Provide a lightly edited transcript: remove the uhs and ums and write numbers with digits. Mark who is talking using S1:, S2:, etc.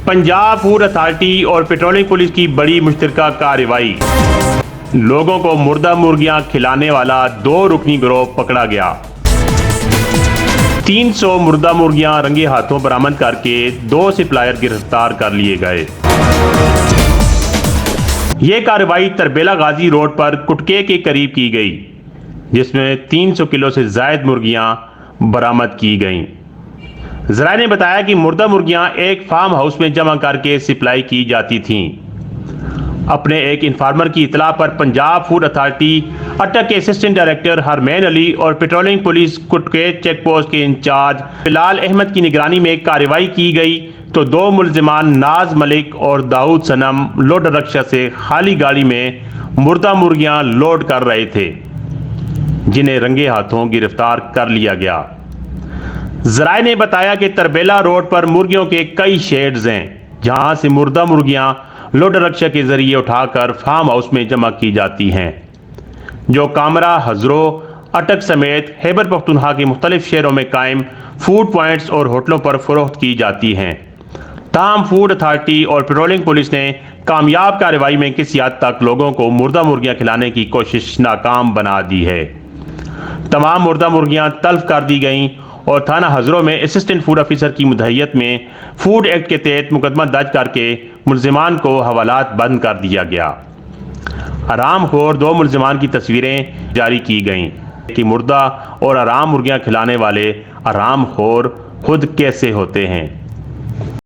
S1: Punjab food authority और patrolling police की बड़ी मुश्तरका कार्रवाई। लोगों को मुर्दा मुर्गियां खिलाने वाला 2 रुकनी गिरोह पकड़ा गया। 300 मुर्दा मुर्गियां रंगे हाथों बरामद करके 2 सप्लायर गिरफ्तार कर लिए गए। यह कार्रवाई तरबेला गाजी रोड पर कुटके के करीब की गई, जिसमें 300 किलो से जायद मुर्गियां बरामद की गईं। ज़राए ने बताया कि मुर्दा मुर्गियां एक फार्म हाउस में जमा करके सप्लाई की जाती थीं। अपने एक इन्फॉर्मर की इतला पर पंजाब फूड अथॉरिटी अटक के असिस्टेंट डायरेक्टर हरमैन अली और पेट्रोलिंग पुलिस कुटके चेक पोस्ट के इंचार्ज बिलाल अहमद की निगरानी में कार्रवाई की गई तो 2 मुल्जिमान नाज मलिक और दाऊद सनम लोडर रक्षा से खाली गाड़ी में मुर्दा मुर्गियां लोड कर रहे थे, जिन्हें रंगे हाथों गिरफ्तार कर लिया गया। ज़राए ने बताया कि तरबेला रोड पर मुर्गियों के कई शेड्स हैं, जहां से मुर्दा मुर्गियां लोडर रक्षा के जरिए उठाकर फार्म हाउस में जमा की जाती हैं, जो कामरा, हजरो, अटक समेत खैबर पख्तूनख्वा के मुख्तलिफ शहरों में कायम फूड पॉइंट्स और होटलों पर फरोख्त की जाती हैं। ताहम फूड अथॉरिटी और पेट्रोलिंग पुलिस ने कामयाब कार्रवाई में किसी हद तक लोगों को मुर्दा मुर्गियां खिलाने की कोशिश नाकाम बना दी है। तमाम मुर्दा मुर्गियां तल्फ कर दी गईं और थाना हजरों में असिस्टेंट फूड ऑफिसर की मुदहियत में फूड एक्ट के तहत मुकदमा दर्ज करके मुल्जिमान को हवालात बंद कर दिया गया। हरामखोर 2 मुल्जिमान की तस्वीरें जारी की गईं कि मुर्दा और हराम मुर्गियां खिलाने वाले हरामखोर खुद कैसे होते हैं।